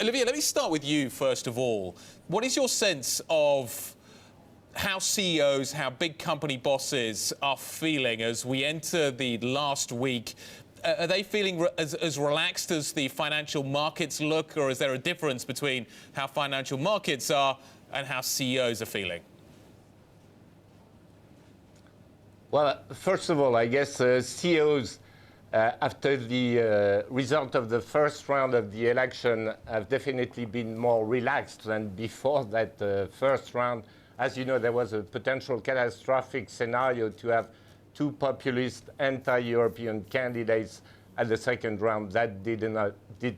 Olivier, let me start with you first of all. What is your sense of how CEOs, how big company bosses are feeling as we enter the last week? Are they feeling as relaxed as the financial markets look, or is there a difference between how financial markets are and how CEOs are feeling? Well, first of all, I guess CEOs, after the result of the first round of the election, have definitely been more relaxed than before that first round. As you know, there was a potential catastrophic scenario to have two populist anti-European candidates at the second round. That did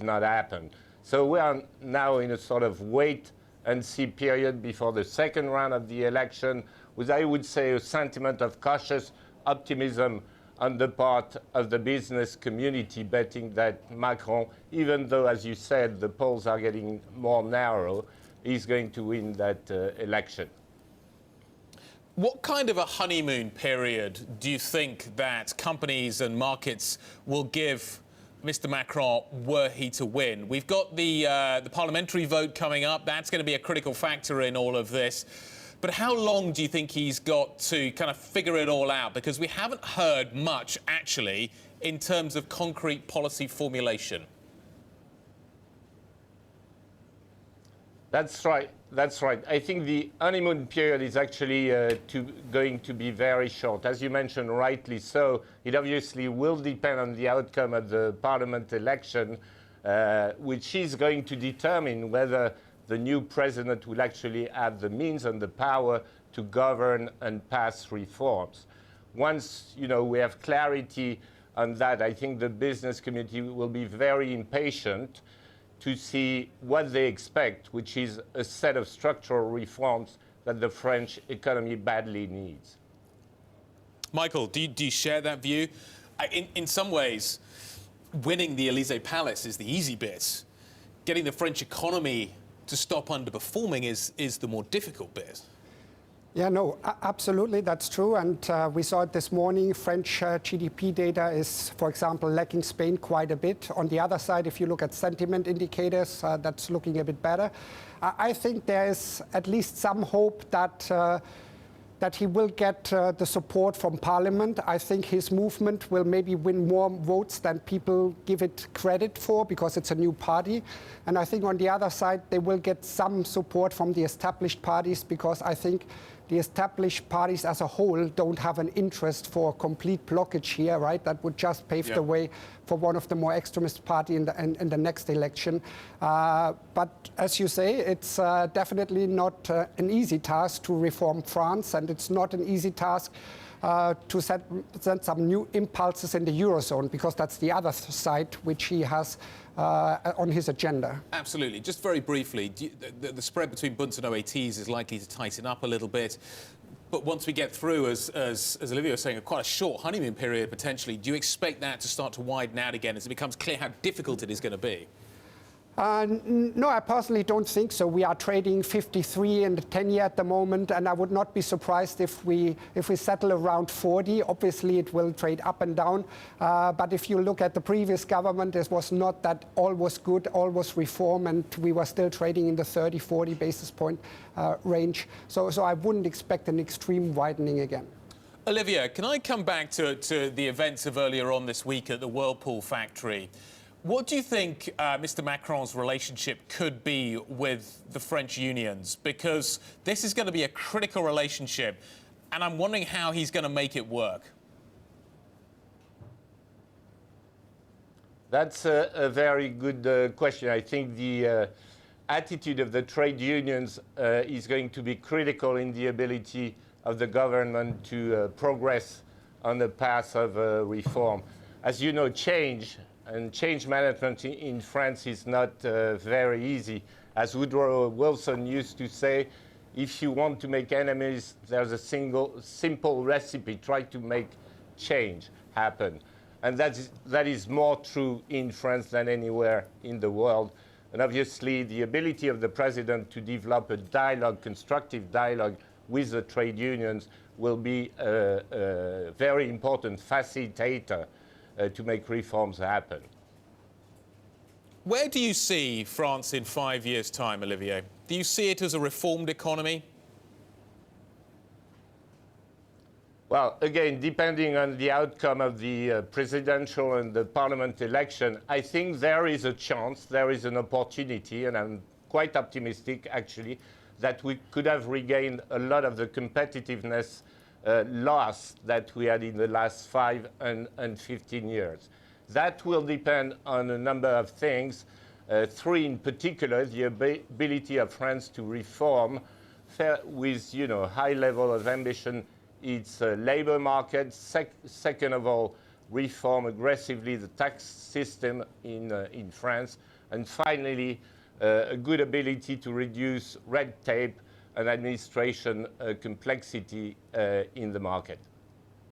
not happen. So we are now in a sort of wait and see period before the second round of the election, with, I would say, a sentiment of cautious optimism on the part of the business community, betting that Macron, even though, as you said, the polls are getting more narrow, is going to win that election. What kind of a honeymoon period do you think that companies and markets will give Mr. Macron were he to win? We've got the parliamentary vote coming up. That's going to be a critical factor in all of this. But how long do you think he's got to kind of figure it all out? Because we haven't heard much, actually, in terms of concrete policy formulation. That's right. That's right. I think the honeymoon period is actually going to be very short. As you mentioned, rightly so, it obviously will depend on the outcome of the parliament election, which is going to determine whether the new president will actually have the means and the power to govern and pass reforms. Once, we have clarity on that, I think the business community will be very impatient to see what they expect, which is a set of structural reforms that the French economy badly needs. Michael, do you share that view? In some ways, winning the Élysée Palace is the easy bit. Getting the French economy to stop underperforming is the more difficult bit. Yeah, no, absolutely, that's true. And we saw it this morning. French GDP data is, for example, lagging Spain quite a bit. On the other side, if you look at sentiment indicators, that's looking a bit better. I think there is at least some hope that he will get the support from Parliament. I think his movement will maybe win more votes than people give it credit for, because it's a new party. And I think on the other side, they will get some support from the established parties, because I think the established parties as a whole don't have an interest for a complete blockage here, right? That would just pave the way for one of the more extremist party in the next election. But as you say, it's definitely not an easy task to reform France, and it's not an easy task to send some new impulses in the Eurozone, because that's the other side which he has on his agenda. Absolutely. Just very briefly, the spread between Bunds and OATs is likely to tighten up a little bit. But once we get through, as Olivier was saying, quite a short honeymoon period potentially, do you expect that to start to widen out again as it becomes clear how difficult it is going to be? No, I personally don't think so. We are trading 53 in the 10-year at the moment, and I would not be surprised if we settle around 40. Obviously, it will trade up and down. But if you look at the previous government, it was not that all was good, all was reform, and we were still trading in the 30, 40 basis point range. So I wouldn't expect an extreme widening again. Olivier, can I come back to the events of earlier on this week at the Whirlpool factory? What do you think Mr. Macron's relationship could be with the French unions? Because this is going to be a critical relationship, and I'm wondering how he's going to make it work. That's a very good question. I think the attitude of the trade unions is going to be critical in the ability of the government to progress on the path of reform. As you know, change management in France is not very easy. As Woodrow Wilson used to say, if you want to make enemies, there's a simple recipe. Try to make change happen. And that is more true in France than anywhere in the world. And obviously, the ability of the president to develop a dialogue, constructive dialogue with the trade unions will be a very important facilitator to make reforms happen. Where do you see France in 5 years' time, Olivier? Do you see it as a reformed economy? Well, again, depending on the outcome of the presidential and the parliament election, I think there is a chance, there is an opportunity, and I'm quite optimistic, actually, that we could have regained a lot of the competitiveness loss that we had in the last 5 and 15 years. That will depend on a number of things, 3 in particular: the ability of France to reform with high level of ambition its labor market. Second of all, reform aggressively the tax system in France. And finally, a good ability to reduce red tape and administration complexity in the market.